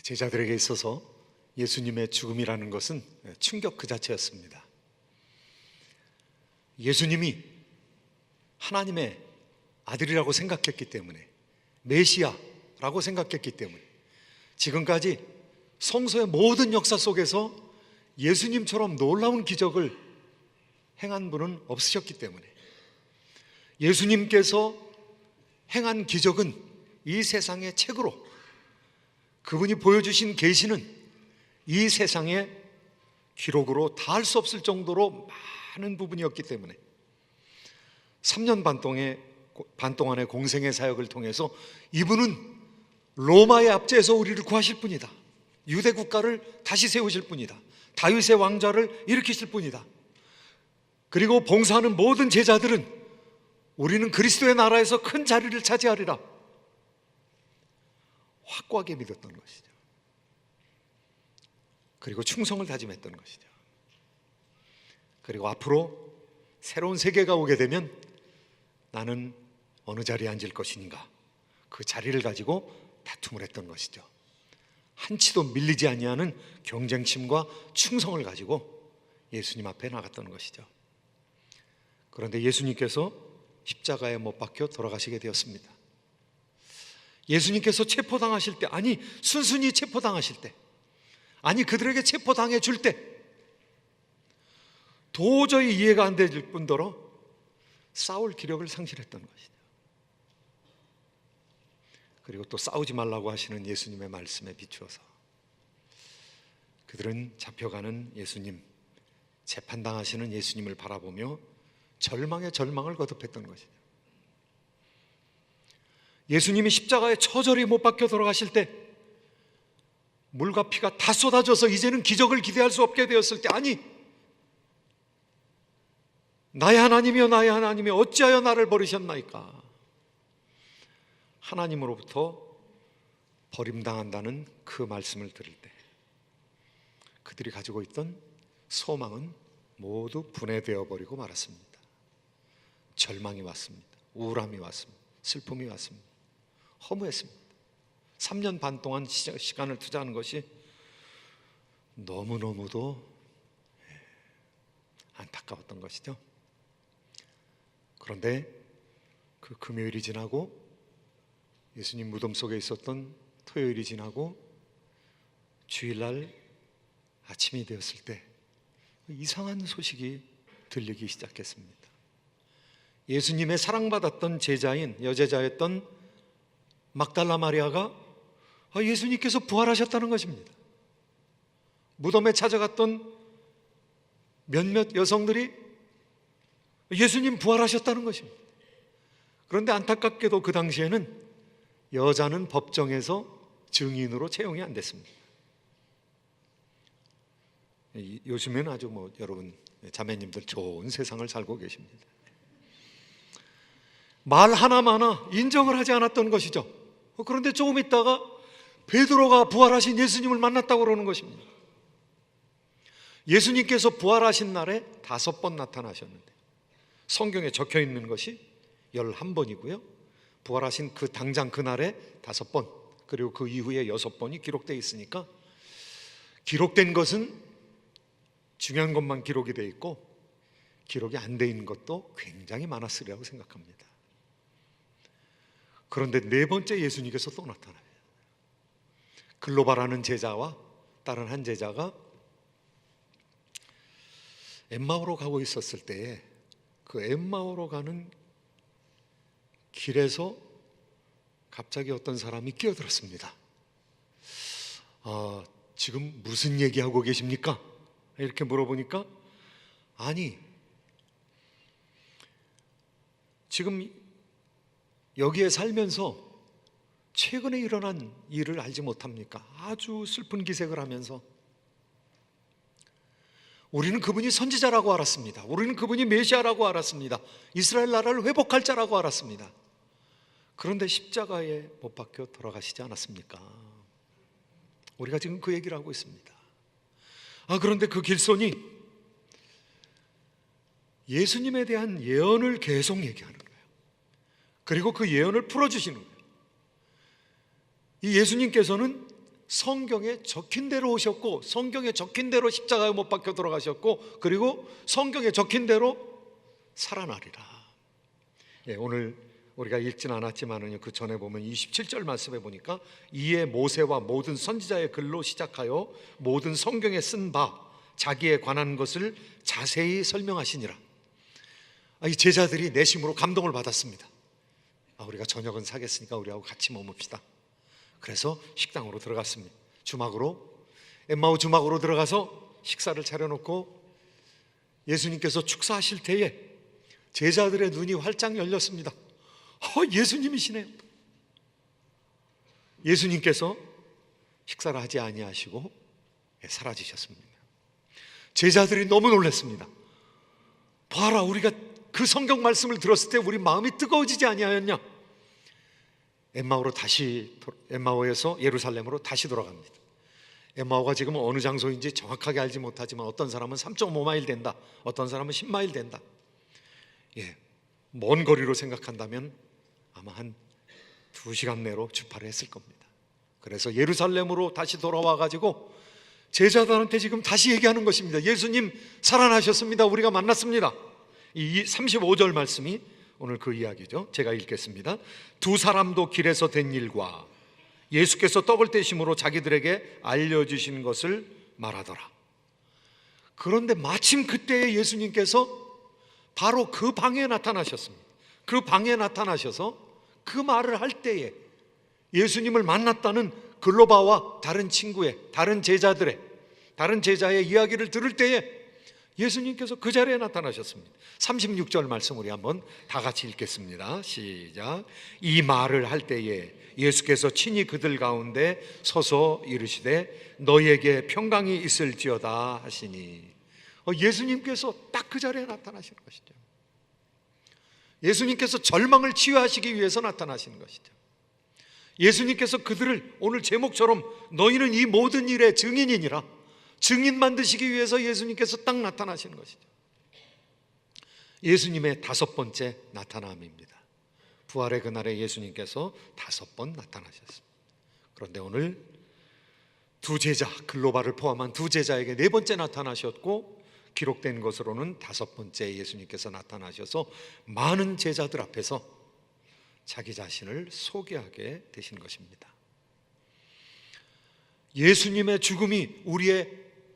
제자들에게 있어서 예수님의 죽음이라는 것은 충격 그 자체였습니다. 예수님이 하나님의 아들이라고 생각했기 때문에, 메시아라고 생각했기 때문에, 지금까지 성서의 모든 역사 속에서 예수님처럼 놀라운 기적을 행한 분은 없으셨기 때문에, 예수님께서 행한 기적은 이 세상의 책으로, 그분이 보여주신 계시는 이 세상의 기록으로 다 할 수 없을 정도로 많은 부분이었기 때문에 3년 반 동안의 공생의 사역을 통해서 이분은 로마의 압제에서 우리를 구하실 분이다, 유대 국가를 다시 세우실 분이다, 다윗의 왕좌를 일으키실 분이다, 그리고 봉사하는 모든 제자들은 우리는 그리스도의 나라에서 큰 자리를 차지하리라 확고하게 믿었던 것이죠. 그리고 충성을 다짐했던 것이죠. 그리고 앞으로 새로운 세계가 오게 되면 나는 어느 자리에 앉을 것인가, 그 자리를 가지고 다툼을 했던 것이죠. 한치도 밀리지 아니하는 경쟁심과 충성을 가지고 예수님 앞에 나갔던 것이죠. 그런데 예수님께서 십자가에 못 박혀 돌아가시게 되었습니다. 예수님께서 체포당하실 때, 아니 순순히 체포당하실 때, 아니 그들에게 체포당해 줄 때 도저히 이해가 안 될 뿐더러 싸울 기력을 상실했던 것이죠. 그리고 또 싸우지 말라고 하시는 예수님의 말씀에 비추어서 그들은 잡혀가는 예수님, 재판당하시는 예수님을 바라보며 절망에 절망을 거듭했던 것이죠. 예수님이 십자가에 처절히 못 박혀 돌아가실 때 물과 피가 다 쏟아져서 이제는 기적을 기대할 수 없게 되었을 때, 아니 나의 하나님이여 나의 하나님이여 어찌하여 나를 버리셨나이까, 하나님으로부터 버림당한다는 그 말씀을 들을 때 그들이 가지고 있던 소망은 모두 분해되어 버리고 말았습니다. 절망이 왔습니다. 우울함이 왔습니다. 슬픔이 왔습니다. 허무했습니다. 3년 반 동안 시간을 투자하는 것이 너무너무도 안타까웠던 것이죠. 그런데 그 금요일이 지나고 예수님 무덤 속에 있었던 토요일이 지나고 주일날 아침이 되었을 때 이상한 소식이 들리기 시작했습니다. 예수님의 사랑받았던 제자인 여제자였던 막달라 마리아가 예수님께서 부활하셨다는 것입니다. 무덤에 찾아갔던 몇몇 여성들이 예수님 부활하셨다는 것입니다. 그런데 안타깝게도 그 당시에는 여자는 법정에서 증인으로 채용이 안 됐습니다. 요즘에는 아주 여러분 자매님들 좋은 세상을 살고 계십니다. 말 하나마나 인정을 하지 않았던 것이죠. 그런데 조금 있다가 베드로가 부활하신 예수님을 만났다고 그러는 것입니다. 예수님께서 부활하신 날에 5번 나타나셨는데 성경에 적혀 있는 것이 11번이고요 부활하신 그 당장 그날에 5번, 그리고 그 이후에 6번이 기록되어 있으니까 기록된 것은 중요한 것만 기록이 되어 있고 기록이 안 되어 있는 것도 굉장히 많았으리라고 생각합니다. 그런데 4번째 예수님께서 또 나타나요. 글로바라는 제자와 다른 한 제자가 엠마오로 가고 있었을 때에 그 엠마오로 가는 길에서 갑자기 어떤 사람이 끼어들었습니다. 지금 무슨 얘기하고 계십니까? 이렇게 물어보니까 아니 지금 여기에 살면서 최근에 일어난 일을 알지 못합니까? 아주 슬픈 기색을 하면서 우리는 그분이 선지자라고 알았습니다. 우리는 그분이 메시아라고 알았습니다. 이스라엘 나라를 회복할 자라고 알았습니다. 그런데 십자가에 못 박혀 돌아가시지 않았습니까? 우리가 지금 그 얘기를 하고 있습니다. 그런데 그 길손이 예수님에 대한 예언을 계속 얘기하는 거예요. 그리고 그 예언을 풀어주시는 거예요. 이 예수님께서는 성경에 적힌 대로 오셨고, 성경에 적힌 대로 십자가에 못 박혀 돌아가셨고, 그리고 성경에 적힌 대로 살아나리라. 오늘 우리가 읽진 않았지만은 그 전에 보면 27절 말씀에 보니까 이에 모세와 모든 선지자의 글로 시작하여 모든 성경에 쓴 바 자기에 관한 것을 자세히 설명하시니라. 이 제자들이 내심으로 감동을 받았습니다. 우리가 저녁은 사겠으니까 우리하고 같이 머뭅시다. 그래서 식당으로 들어갔습니다. 엠마오 주막으로 들어가서 식사를 차려놓고 예수님께서 축사하실 때에 제자들의 눈이 활짝 열렸습니다. 예수님이시네요. 예수님께서 식사를 하지 아니하시고 사라지셨습니다. 제자들이 너무 놀랐습니다. 봐라, 우리가 그 성경 말씀을 들었을 때 우리 마음이 뜨거워지지 아니하였냐? 엠마오에서 예루살렘으로 다시 돌아갑니다. 엠마오가 지금 어느 장소인지 정확하게 알지 못하지만 어떤 사람은 3.5마일 된다, 어떤 사람은 10마일 된다. 먼 거리로 생각한다면 아마 한 2시간 내로 주파를 했을 겁니다. 그래서 예루살렘으로 다시 돌아와 가지고 제자들한테 지금 다시 얘기하는 것입니다. 예수님 살아나셨습니다. 우리가 만났습니다. 이 35절 말씀이 오늘 그 이야기죠. 제가 읽겠습니다. 두 사람도 길에서 된 일과 예수께서 떡을 떼심으로 자기들에게 알려주신 것을 말하더라. 그런데 마침 그때에 예수님께서 바로 그 방에 나타나셨습니다. 그 방에 나타나셔서 그 말을 할 때에 예수님을 만났다는 글로바와 다른 친구의, 다른 제자의 이야기를 들을 때에 예수님께서 그 자리에 나타나셨습니다. 36절 말씀 우리 한번 다 같이 읽겠습니다. 시작. 이 말을 할 때에 예수께서 친히 그들 가운데 서서 이르시되 너희에게 평강이 있을지어다 하시니, 예수님께서 딱 그 자리에 나타나시는 것이죠. 예수님께서 절망을 치유하시기 위해서 나타나시는 것이죠. 예수님께서 그들을 오늘 제목처럼 너희는 이 모든 일의 증인이니라, 증인 만드시기 위해서 예수님께서 딱 나타나시는 것이죠. 예수님의 5번째 나타남입니다. 부활의 그날에 예수님께서 5번 나타나셨습니다. 그런데 오늘 두 제자, 글로바를 포함한 두 제자에게 4번째 나타나셨고, 기록된 것으로는 5번째 예수님께서 나타나셔서 많은 제자들 앞에서 자기 자신을 소개하게 되신 것입니다. 예수님의 죽음이 우리의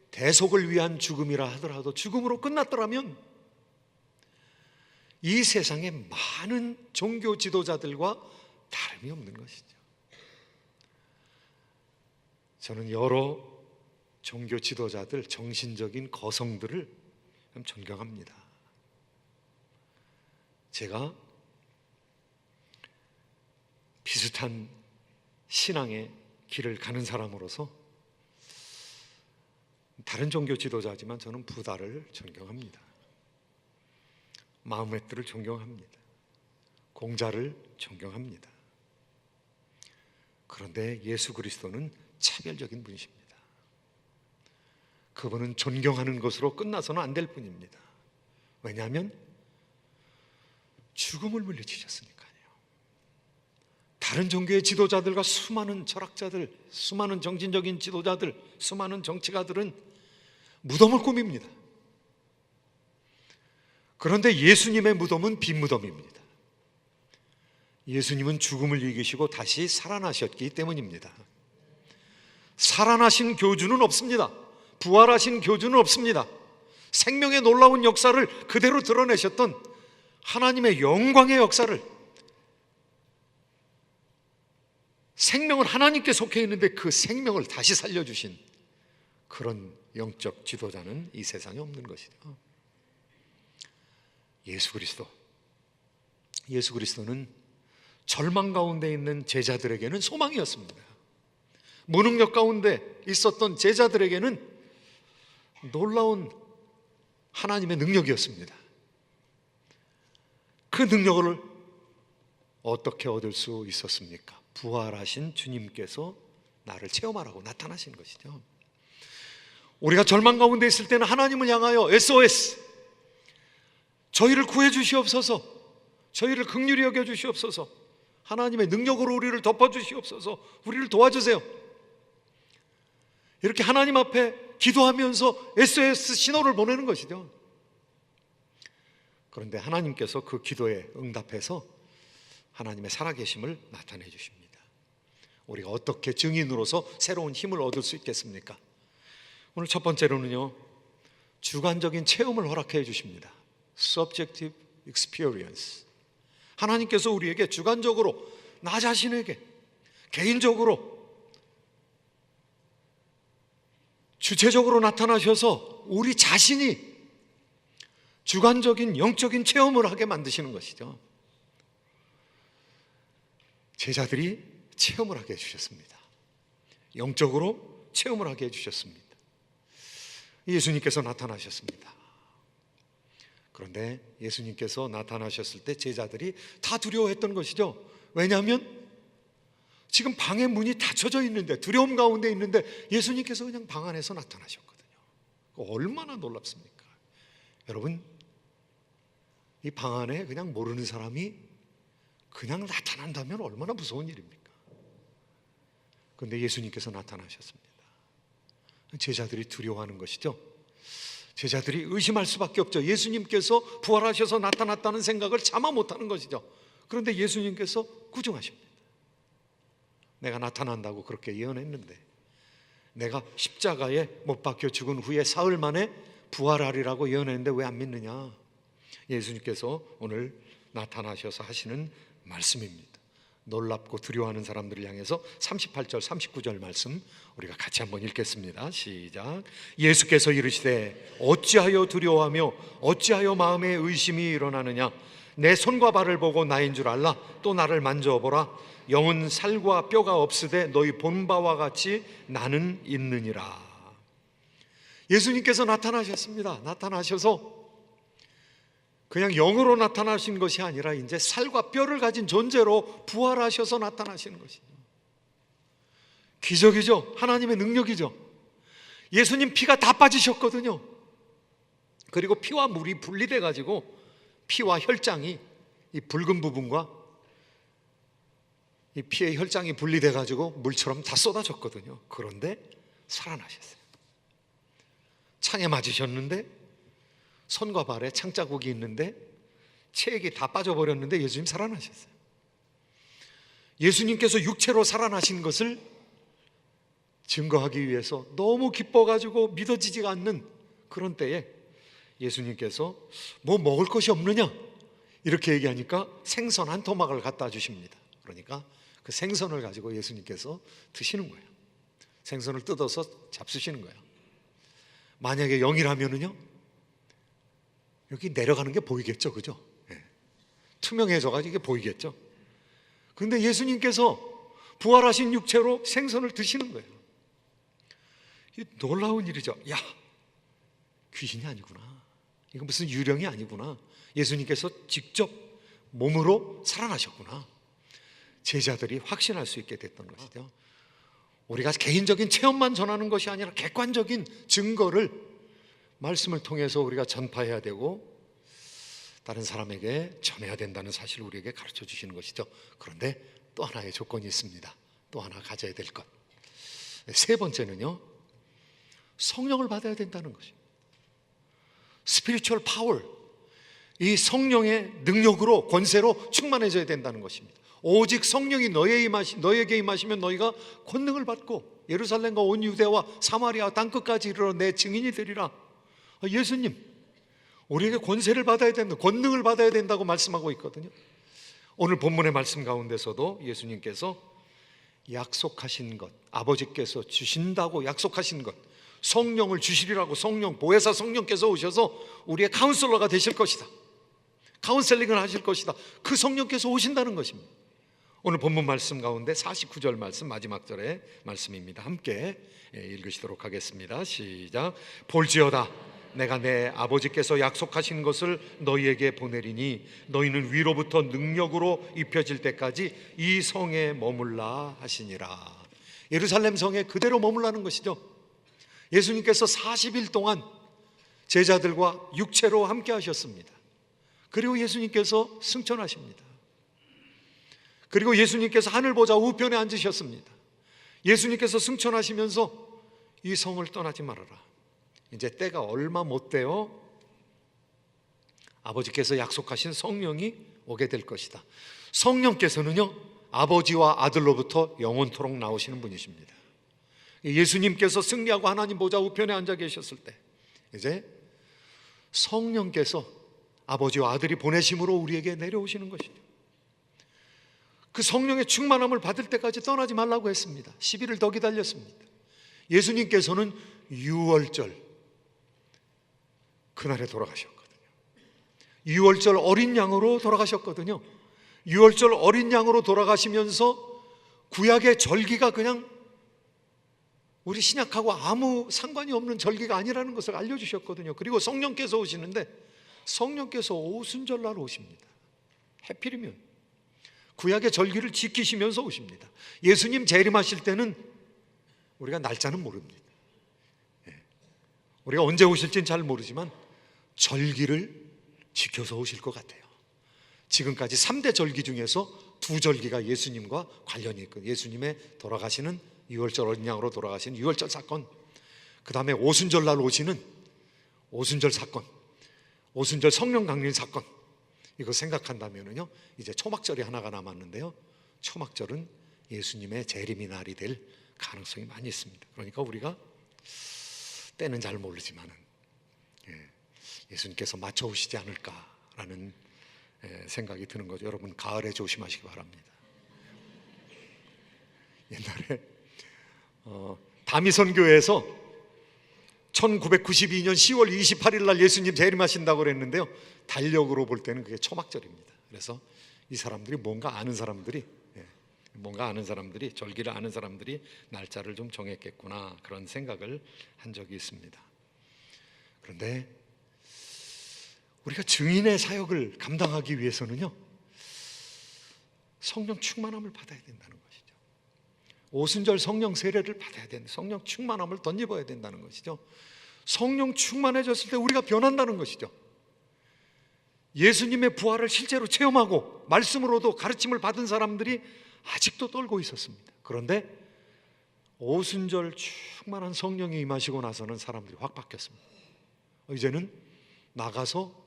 대속을 위한 죽음이라 하더라도 죽음으로 끝났더라면 이 세상의 많은 종교 지도자들과 다름이 없는 것이죠. 저는 여러 종교 지도자들, 정신적인 거성들을 존경합니다. 제가 비슷한 신앙의 길을 가는 사람으로서 다른 종교 지도자지만 저는 부다를 존경합니다. 마흐메트를 존경합니다. 공자를 존경합니다. 그런데 예수 그리스도는 차별적인 분이십니다. 그분은 존경하는 것으로 끝나서는 안 될 뿐입니다. 왜냐하면 죽음을 물리치셨으니까요. 다른 종교의 지도자들과 수많은 철학자들, 수많은 정신적인 지도자들, 수많은 정치가들은 무덤을 꾸밉니다. 그런데 예수님의 무덤은 빈 무덤입니다. 예수님은 죽음을 이기시고 다시 살아나셨기 때문입니다. 살아나신 교주는 없습니다. 부활하신 교주는 없습니다. 생명의 놀라운 역사를 그대로 드러내셨던 하나님의 영광의 역사를, 생명은 하나님께 속해 있는데 그 생명을 다시 살려주신 그런 영적 지도자는 이 세상에 없는 것이죠. 예수 그리스도는 절망 가운데 있는 제자들에게는 소망이었습니다. 무능력 가운데 있었던 제자들에게는 놀라운 하나님의 능력이었습니다. 그 능력을 어떻게 얻을 수 있었습니까? 부활하신 주님께서 나를 체험하라고 나타나신 것이죠. 우리가 절망 가운데 있을 때는 하나님을 향하여 SOS, 저희를 구해 주시옵소서, 저희를 긍휼히 여겨 주시옵소서, 하나님의 능력으로 우리를 덮어 주시옵소서, 우리를 도와주세요. 이렇게 하나님 앞에 기도하면서 SOS 신호를 보내는 것이죠. 그런데 하나님께서 그 기도에 응답해서 하나님의 살아계심을 나타내 주십니다. 우리가 어떻게 증인으로서 새로운 힘을 얻을 수 있겠습니까? 오늘 첫 번째로는요, 주관적인 체험을 허락해 주십니다. Subjective experience. 하나님께서 우리에게 주관적으로, 나 자신에게 개인적으로 주체적으로 나타나셔서 우리 자신이 주관적인 영적인 체험을 하게 만드시는 것이죠. 제자들이 체험을 하게 해주셨습니다. 영적으로 체험을 하게 해주셨습니다. 예수님께서 나타나셨습니다. 그런데 예수님께서 나타나셨을 때 제자들이 다 두려워했던 것이죠. 왜냐하면 지금 방의 문이 닫혀져 있는데, 두려움 가운데 있는데 예수님께서 그냥 방 안에서 나타나셨거든요. 얼마나 놀랍습니까? 여러분, 이 방 안에 그냥 모르는 사람이 그냥 나타난다면 얼마나 무서운 일입니까? 그런데 예수님께서 나타나셨습니다. 제자들이 두려워하는 것이죠. 제자들이 의심할 수밖에 없죠. 예수님께서 부활하셔서 나타났다는 생각을 참아 못하는 것이죠. 그런데 예수님께서 구중하십니다. 내가 나타난다고 그렇게 예언했는데, 내가 십자가에 못 박혀 죽은 후에 사흘 만에 부활하리라고 예언했는데 왜 안 믿느냐? 예수님께서 오늘 나타나셔서 하시는 말씀입니다. 놀랍고 두려워하는 사람들을 향해서 38절 39절 말씀 우리가 같이 한번 읽겠습니다. 시작. 예수께서 이르시되 어찌하여 두려워하며 어찌하여 마음에 의심이 일어나느냐? 내 손과 발을 보고 나인 줄 알라. 또 나를 만져보라. 영은 살과 뼈가 없으되 너희 본 바와 같이 나는 있느니라. 예수님께서 나타나셨습니다. 나타나셔서 그냥 영으로 나타나신 것이 아니라 이제 살과 뼈를 가진 존재로 부활하셔서 나타나시는 것이죠. 기적이죠. 하나님의 능력이죠. 예수님 피가 다 빠지셨거든요. 그리고 피와 물이 분리돼 가지고 피와 혈장이, 이 붉은 부분과 이 피의 혈장이 분리돼 가지고 물처럼 다 쏟아졌거든요. 그런데 살아나셨어요. 창에 맞으셨는데 손과 발에 창자국이 있는데 체액이 다 빠져버렸는데 예수님 살아나셨어요. 예수님께서 육체로 살아나신 것을 증거하기 위해서 너무 기뻐가지고 믿어지지가 않는 그런 때에 예수님께서 뭐 먹을 것이 없느냐 이렇게 얘기하니까 생선 한 토막을 갖다 주십니다. 그러니까 그 생선을 가지고 예수님께서 드시는 거예요. 생선을 뜯어서 잡수시는 거예요. 만약에 영이라면은요, 여기 내려가는 게 보이겠죠, 그죠? 네. 투명해져가지고 이게 보이겠죠. 그런데 예수님께서 부활하신 육체로 생선을 드시는 거예요. 이 놀라운 일이죠. 야, 귀신이 아니구나. 이거 무슨 유령이 아니구나. 예수님께서 직접 몸으로 살아나셨구나. 제자들이 확신할 수 있게 됐던 것이죠. 우리가 개인적인 체험만 전하는 것이 아니라 객관적인 증거를 말씀을 통해서 우리가 전파해야 되고 다른 사람에게 전해야 된다는 사실을 우리에게 가르쳐 주시는 것이죠. 그런데 또 하나의 조건이 있습니다. 또 하나 가져야 될 것. 세 번째는요, 성령을 받아야 된다는 것입니다. 스피리추얼 파워, 이 성령의 능력으로, 권세로 충만해져야 된다는 것입니다. 오직 성령이 너에게 임하시면 너희가 권능을 받고 예루살렘과 온 유대와 사마리아 땅끝까지 이르러 내 증인이 되리라. 예수님, 우리에게 권세를 받아야 된다, 권능을 받아야 된다고 말씀하고 있거든요. 오늘 본문의 말씀 가운데서도 예수님께서 약속하신 것, 아버지께서 주신다고 약속하신 것, 성령을 주시리라고, 성령, 보혜사 성령께서 오셔서 우리의 카운슬러가 되실 것이다, 카운셀링을 하실 것이다, 그 성령께서 오신다는 것입니다. 오늘 본문 말씀 가운데 49절 말씀, 마지막 절의 말씀입니다. 함께 읽으시도록 하겠습니다. 시작. 볼지어다 내가 내 아버지께서 약속하신 것을 너희에게 보내리니 너희는 위로부터 능력으로 입혀질 때까지 이 성에 머물라 하시니라. 예루살렘 성에 그대로 머물라는 것이죠. 예수님께서 40일 동안 제자들과 육체로 함께 하셨습니다. 그리고 예수님께서 승천하십니다. 그리고 예수님께서 하늘 보좌 우편에 앉으셨습니다. 예수님께서 승천하시면서 이 성을 떠나지 말아라. 이제 때가 얼마 못 돼요. 아버지께서 약속하신 성령이 오게 될 것이다. 성령께서는요, 아버지와 아들로부터 영원토록 나오시는 분이십니다. 예수님께서 승리하고 하나님 보좌 우편에 앉아 계셨을 때 이제 성령께서 아버지와 아들이 보내심으로 우리에게 내려오시는 것이죠. 그 성령의 충만함을 받을 때까지 떠나지 말라고 했습니다. 10일을 더 기다렸습니다. 예수님께서는 유월절 그날에 돌아가셨거든요. 유월절 어린 양으로 돌아가셨거든요. 유월절 어린 양으로 돌아가시면서 구약의 절기가 그냥 우리 신약하고 아무 상관이 없는 절기가 아니라는 것을 알려주셨거든요. 그리고 성령께서 오시는데 성령께서 오순절날 오십니다. 해필이면 구약의 절기를 지키시면서 오십니다. 예수님 재림하실 때는 우리가 날짜는 모릅니다. 우리가 언제 오실지는 잘 모르지만 절기를 지켜서 오실 것 같아요. 지금까지 3대 절기 중에서 2절기가 예수님과 관련이 있거든요. 예수님의 돌아가시는 유월절 어린 양으로 돌아가시는 유월절 사건, 그 다음에 오순절날 오시는 오순절 사건, 오순절 성령 강림 사건, 이거 생각한다면요, 이제 초막절이 하나가 남았는데요, 초막절은 예수님의 재림의 날이 될 가능성이 많이 있습니다. 그러니까 우리가 때는 잘 모르지만은 예수님께서 맞춰오시지 않을까라는 생각이 드는 거죠. 여러분, 가을에 조심하시기 바랍니다. 옛날에 다미선교회에서 1992년 10월 28일 날 예수님 재림하신다고 그랬는데요, 달력으로 볼 때는 그게 초막절입니다. 그래서 이 사람들이 뭔가 아는 사람들이 절기를 아는 사람들이 날짜를 좀 정했겠구나, 그런 생각을 한 적이 있습니다. 그런데 우리가 증인의 사역을 감당하기 위해서는요, 성령 충만함을 받아야 된다는 것이죠. 오순절 성령 세례를 받아야 된다. 성령 충만함을 덧입어야 된다는 것이죠. 성령 충만해졌을 때 우리가 변한다는 것이죠. 예수님의 부활을 실제로 체험하고 말씀으로도 가르침을 받은 사람들이 아직도 떨고 있었습니다. 그런데 오순절 충만한 성령이 임하시고 나서는 사람들이 확 바뀌었습니다. 이제는 나가서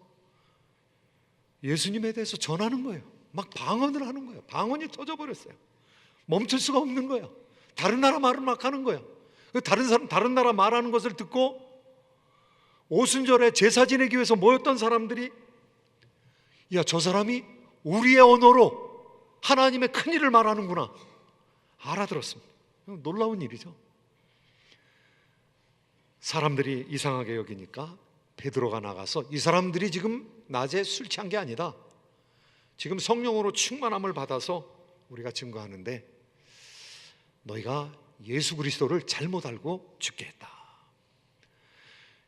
예수님에 대해서 전하는 거예요. 막 방언을 하는 거예요. 방언이 터져버렸어요. 멈출 수가 없는 거예요. 다른 나라 말을 막 하는 거예요. 다른 나라 말하는 것을 듣고 오순절에 제사 지내기 위해서 모였던 사람들이, 야, 저 사람이 우리의 언어로 하나님의 큰 일을 말하는구나, 알아들었습니다. 놀라운 일이죠. 사람들이 이상하게 여기니까 베드로가 나가서, 이 사람들이 지금 낮에 술 취한 게 아니다, 지금 성령으로 충만함을 받아서 우리가 증거하는데 너희가 예수 그리스도를 잘못 알고 죽게 했다.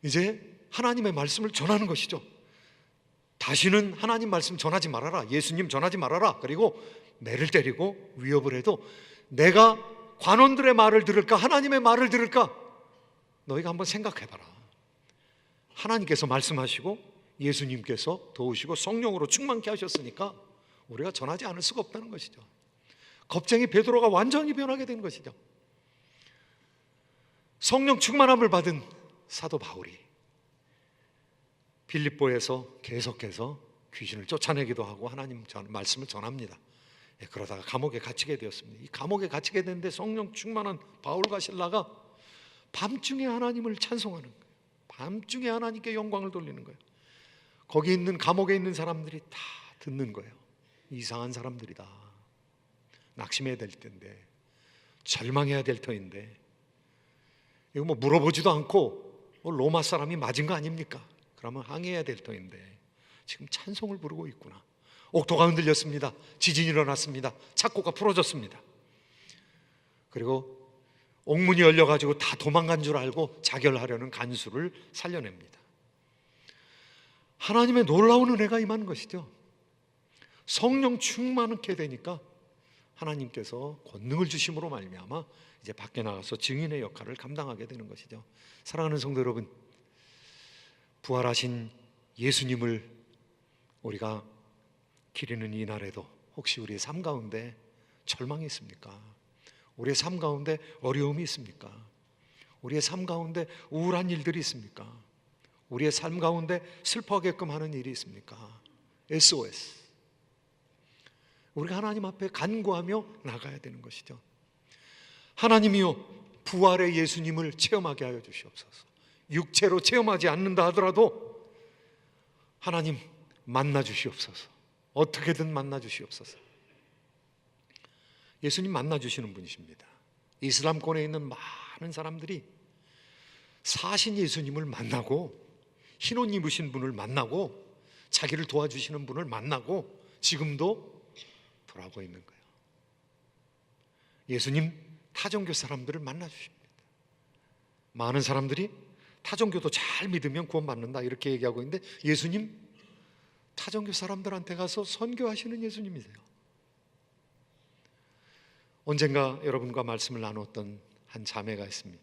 이제 하나님의 말씀을 전하는 것이죠. 다시는 하나님 말씀 전하지 말아라, 예수님 전하지 말아라. 그리고 매를 때리고 위협을 해도 내가 관원들의 말을 들을까, 하나님의 말을 들을까? 너희가 한번 생각해봐라. 하나님께서 말씀하시고 예수님께서 도우시고 성령으로 충만케 하셨으니까 우리가 전하지 않을 수가 없다는 것이죠. 겁쟁이 베드로가 완전히 변하게 된 것이죠. 성령 충만함을 받은 사도 바울이 빌립보에서 계속해서 귀신을 쫓아내기도 하고 하나님 말씀을 전합니다. 그러다가 감옥에 갇히게 되었습니다. 이 감옥에 갇히게 됐는데 성령 충만한 바울과 실라가 밤중에 하나님을 찬송하는 거예요. 밤중에 하나님께 영광을 돌리는 거예요. 거기 있는, 감옥에 있는 사람들이 다 듣는 거예요. 이상한 사람들이다. 낙심해야 될 텐데, 절망해야 될 터인데, 이거 뭐 물어보지도 않고 로마 사람이 맞은 거 아닙니까? 그러면 항의해야 될 터인데 지금 찬송을 부르고 있구나. 옥토가 흔들렸습니다. 지진이 일어났습니다. 착고가 풀어졌습니다. 그리고 옥문이 열려가지고 다 도망간 줄 알고 자결하려는 간수를 살려냅니다. 하나님의 놀라운 은혜가 임한 것이죠. 성령 충만하게 되니까 하나님께서 권능을 주심으로 말미암아 이제 밖에 나가서 증인의 역할을 감당하게 되는 것이죠. 사랑하는 성도 여러분, 부활하신 예수님을 우리가 기리는 이 날에도 혹시 우리의 삶 가운데 절망이 있습니까? 우리의 삶 가운데 어려움이 있습니까? 우리의 삶 가운데 우울한 일들이 있습니까? 우리의 삶 가운데 슬퍼하게끔 하는 일이 있습니까? SOS. 우리가 하나님 앞에 간구하며 나가야 되는 것이죠. 하나님이여, 부활의 예수님을 체험하게 하여 주시옵소서. 육체로 체험하지 않는다 하더라도 하나님 만나 주시옵소서. 어떻게든 만나 주시옵소서. 예수님 만나 주시는 분이십니다. 이슬람권에 있는 많은 사람들이 사신 예수님을 만나고 흰 옷 입으신 분을 만나고 자기를 도와주시는 분을 만나고 지금도 돌아오고 있는 거예요. 예수님 타종교 사람들을 만나 주십니다. 많은 사람들이 타종교도 잘 믿으면 구원받는다 이렇게 얘기하고 있는데 예수님 타종교 사람들한테 가서 선교하시는 예수님이세요. 언젠가 여러분과 말씀을 나눴던 한 자매가 있습니다.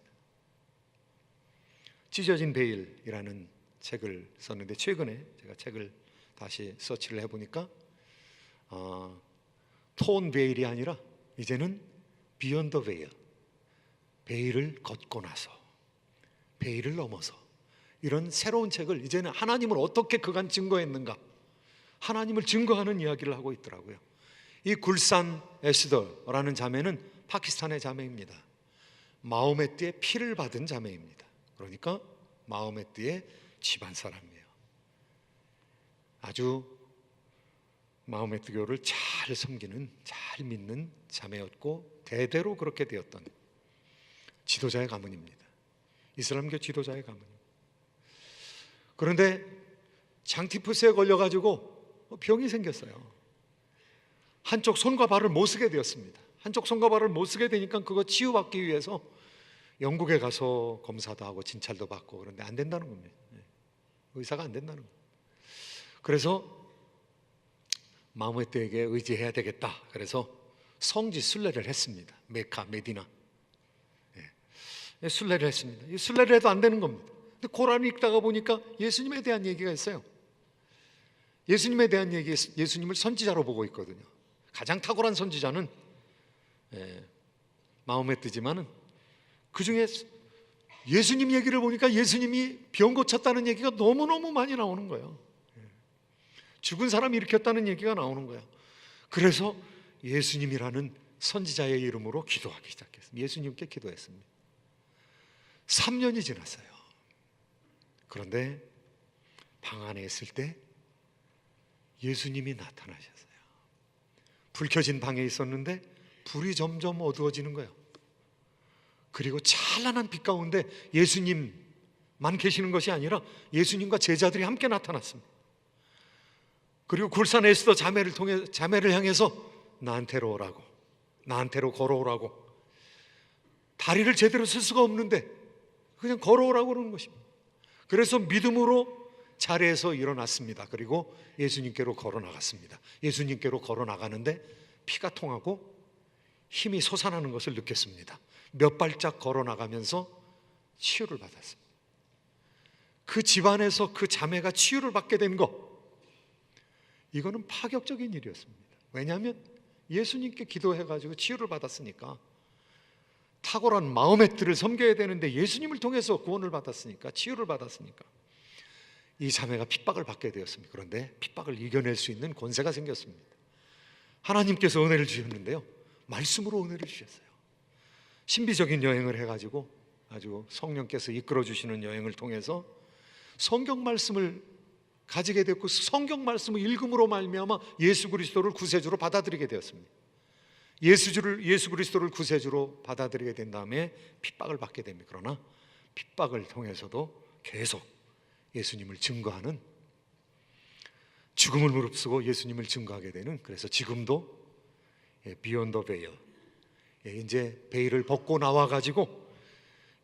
찢어진 베일이라는 책을 썼는데 최근에 제가 책을 다시 서치를 해보니까 톤 베일이 아니라 이제는 비욘드 더 베일, 베일을 걷고 나서, 베일을 넘어서, 이런 새로운 책을 이제는 하나님을 어떻게 그간 증거했는가, 하나님을 증거하는 이야기를 하고 있더라고요. 이 굴산 에스더라는 자매는 파키스탄의 자매입니다. 마호메트의 피를 받은 자매입니다. 그러니까 마호메트의 집안 사람이에요. 아주 마호메트교를 잘 섬기는, 잘 믿는 자매였고 대대로 그렇게 되었던 지도자의 가문입니다. 이슬람교 지도자의 가문. 그런데 장티푸스에 걸려가지고 병이 생겼어요. 한쪽 손과 발을 못 쓰게 되었습니다. 한쪽 손과 발을 못 쓰게 되니까 그거 치유받기 위해서 영국에 가서 검사도 하고 진찰도 받고 그런데 안 된다는 겁니다. 의사가 안 된다는 거예요. 그래서 마호메트에게 의지해야 되겠다. 그래서 성지 순례를 했습니다. 메카, 메디나. 순례를 했습니다. 이 순례를 해도 안 되는 겁니다. 근데 코란을 읽다가 보니까 예수님에 대한 얘기가 있어요. 예수님에 대한 얘기, 예수님을 선지자로 보고 있거든요. 가장 탁월한 선지자는 마호메트지만은 그 중에 예수님 얘기를 보니까 예수님이 병 고쳤다는 얘기가 너무너무 많이 나오는 거예요. 죽은 사람 일으켰다는 얘기가 나오는 거예요. 그래서 예수님이라는 선지자의 이름으로 기도하기 시작했습니다. 예수님께 기도했습니다. 3년이 지났어요. 그런데 방 안에 있을 때 예수님이 나타나셨어요. 불 켜진 방에 있었는데 불이 점점 어두워지는 거예요. 그리고 찬란한 빛 가운데 예수님만 계시는 것이 아니라 예수님과 제자들이 함께 나타났습니다. 그리고 굴산 에스더 자매를 향해서 나한테로 오라고, 나한테로 걸어오라고, 다리를 제대로 쓸 수가 없는데 그냥 걸어오라고 그러는 것입니다. 그래서 믿음으로 자리에서 일어났습니다. 그리고 예수님께로 걸어 나갔습니다. 예수님께로 걸어 나가는데 피가 통하고 힘이 솟아나는 것을 느꼈습니다. 몇 발짝 걸어 나가면서 치유를 받았습니다. 그 집안에서 그 자매가 치유를 받게 된 것, 이거는 파격적인 일이었습니다. 왜냐하면 예수님께 기도해가지고 치유를 받았으니까, 탁월한 마호메트를 섬겨야 되는데 예수님을 통해서 구원을 받았으니까, 치유를 받았으니까 이 자매가 핍박을 받게 되었습니다. 그런데 핍박을 이겨낼 수 있는 권세가 생겼습니다. 하나님께서 은혜를 주셨는데요, 말씀으로 은혜를 주셨어요. 신비적인 여행을 해가지고 아주 성령께서 이끌어 주시는 여행을 통해서 성경 말씀을 가지게 됐고, 성경 말씀을 읽음으로 말미암아 예수 그리스도를 구세주로 받아들이게 되었습니다. 예수 그리스도를 구세주로 받아들이게 된 다음에 핍박을 받게 됩니다. 그러나 핍박을 통해서도 계속 예수님을 증거하는, 죽음을 무릅쓰고 예수님을 증거하게 되는, 그래서 지금도 비욘드 더 베일, 이제 베일을 벗고 나와가지고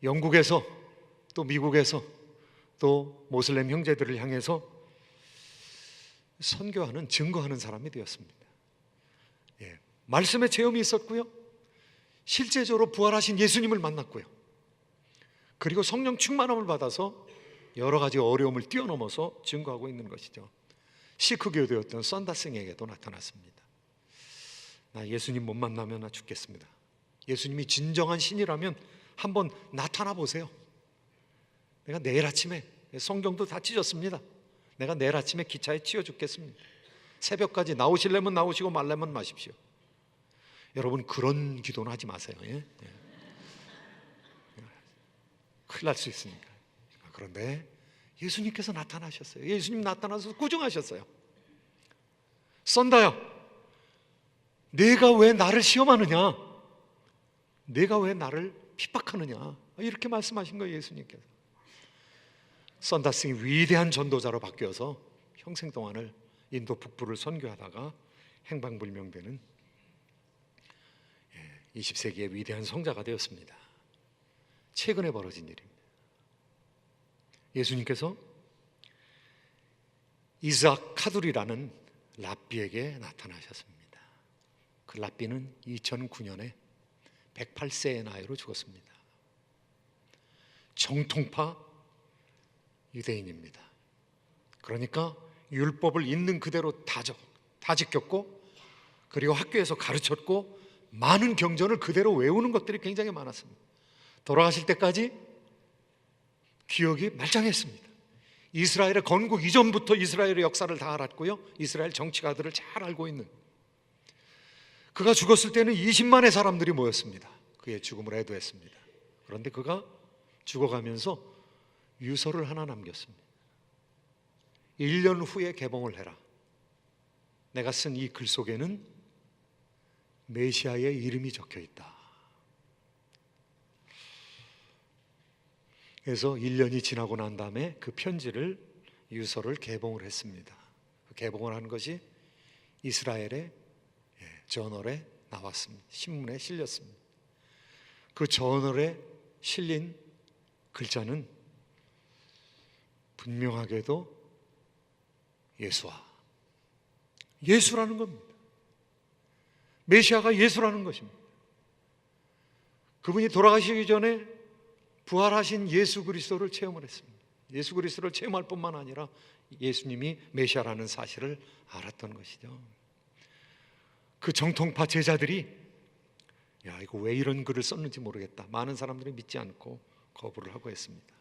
영국에서 또 미국에서 또 모슬렘 형제들을 향해서 선교하는, 증거하는 사람이 되었습니다. 말씀의 체험이 있었고요, 실제적으로 부활하신 예수님을 만났고요, 그리고 성령 충만함을 받아서 여러 가지 어려움을 뛰어넘어서 증거하고 있는 것이죠. 시크 교도였던 썬다스에게도 나타났습니다. 나 예수님 못 만나면 나 죽겠습니다. 예수님이 진정한 신이라면 한번 나타나 보세요. 내가 내일 아침에, 성경도 다 찢었습니다. 내가 내일 아침에 기차에 치여 죽겠습니다. 새벽까지 나오시려면 나오시고 말려면 마십시오. 여러분, 그런 기도는 하지 마세요. 예? 큰일 날 수 있으니까. 그런데 예수님께서 나타나셨어요. 예수님 나타나서 꾸중하셨어요. 썬다야, 내가 왜 나를 시험하느냐? 내가 왜 나를 핍박하느냐? 이렇게 말씀하신 거예요, 예수님께서. 썬다스이 위대한 전도자로 바뀌어서 평생 동안을 인도 북부를 선교하다가 행방불명되는 20세기의 위대한 성자가 되었습니다. 최근에 벌어진 일입니다. 예수님께서 이삭 카두리라는 랍비에게 나타나셨습니다. 그 랍비는 2009년에 108세의 나이로 죽었습니다. 정통파 유대인입니다. 그러니까 율법을 있는 그대로 다 지켰고, 그리고 학교에서 가르쳤고, 많은 경전을 그대로 외우는 것들이 굉장히 많았습니다. 돌아가실 때까지 기억이 말짱했습니다. 이스라엘의 건국 이전부터 이스라엘의 역사를 다 알았고요, 이스라엘 정치가들을 잘 알고 있는, 그가 죽었을 때는 20만의 사람들이 모였습니다. 그의 죽음을 애도했습니다. 그런데 그가 죽어가면서 유서를 하나 남겼습니다. 1년 후에 개봉을 해라. 내가 쓴 이 글 속에는 메시아의 이름이 적혀 있다. 그래서 1년이 지나고 난 다음에 그 편지를, 유서를 개봉을 했습니다. 개봉을 한 것이 이스라엘의 저널에 나왔습니다. 신문에 실렸습니다. 그 저널에 실린 글자는 분명하게도 예수라는 겁니다. 메시아가 예수라는 것입니다. 그분이 돌아가시기 전에 부활하신 예수 그리스도를 체험을 했습니다. 예수 그리스도를 체험할 뿐만 아니라 예수님이 메시아라는 사실을 알았던 것이죠. 그 정통파 제자들이, 야, 이거 왜 이런 글을 썼는지 모르겠다, 많은 사람들이 믿지 않고 거부를 하고 했습니다.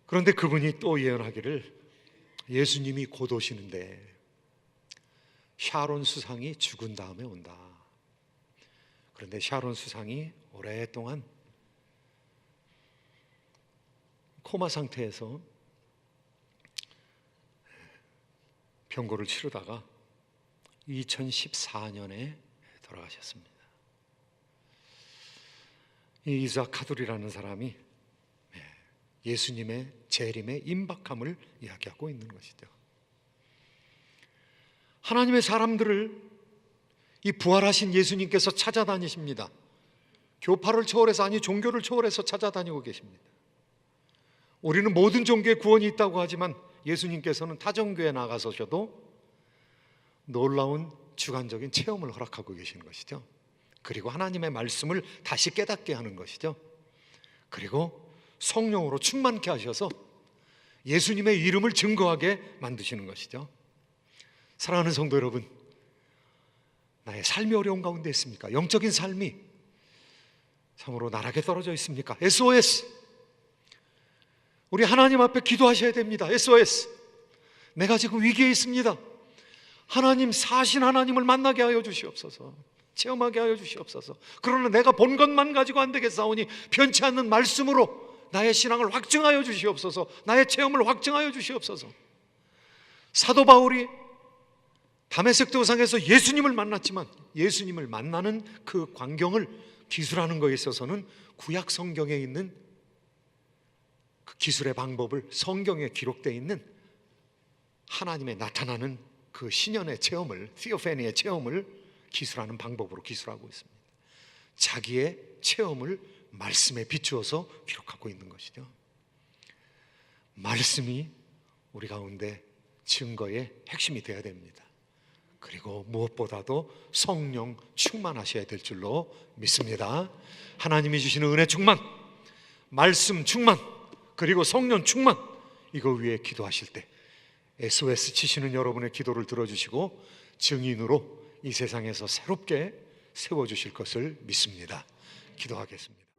그런데 그분이 또 예언하기를, 예수님이 곧 오시는데 샤론 수상이 죽은 다음에 온다. 그런데 샤론 수상이 오랫동안 코마 상태에서 병고를 치르다가 2014년에 돌아가셨습니다. 이 이삭 카두리라는 사람이 예수님의 재림의 임박함을 이야기하고 있는 것이죠. 하나님의 사람들을 이 부활하신 예수님께서 찾아다니십니다. 교파를 초월해서, 아니 종교를 초월해서 찾아다니고 계십니다. 우리는 모든 종교에 구원이 있다고 하지만 예수님께서는 타 종교에 나가서셔도 놀라운 주관적인 체험을 허락하고 계시는 것이죠. 그리고 하나님의 말씀을 다시 깨닫게 하는 것이죠. 그리고 성령으로 충만케 하셔서 예수님의 이름을 증거하게 만드시는 것이죠. 사랑하는 성도 여러분, 나의 삶이 어려운 가운데 있습니까? 영적인 삶이 참으로 나락에 떨어져 있습니까? SOS! 우리 하나님 앞에 기도하셔야 됩니다. SOS! 내가 지금 위기에 있습니다. 하나님, 사신 하나님을 만나게 하여 주시옵소서. 체험하게 하여 주시옵소서. 그러나 내가 본 것만 가지고 안 되겠사오니 변치 않는 말씀으로 나의 신앙을 확증하여 주시옵소서. 나의 체험을 확증하여 주시옵소서. 사도 바울이 다메섹 도상에서 예수님을 만났지만 예수님을 만나는 그 광경을 기술하는 것에 있어서는 구약 성경에 있는 그 기술의 방법을 성경에 기록되어 있는 하나님의 나타나는 그 신연의 체험을, 티오페니의 체험을 기술하는 방법으로 기술하고 있습니다. 자기의 체험을 말씀에 비추어서 기록하고 있는 것이죠. 말씀이 우리 가운데 증거의 핵심이 되어야 됩니다. 그리고 무엇보다도 성령 충만하셔야 될 줄로 믿습니다. 하나님이 주시는 은혜 충만, 말씀 충만, 그리고 성령 충만, 이거 위에 기도하실 때 SOS 치시는 여러분의 기도를 들어주시고 증인으로 이 세상에서 새롭게 세워주실 것을 믿습니다. 기도하겠습니다.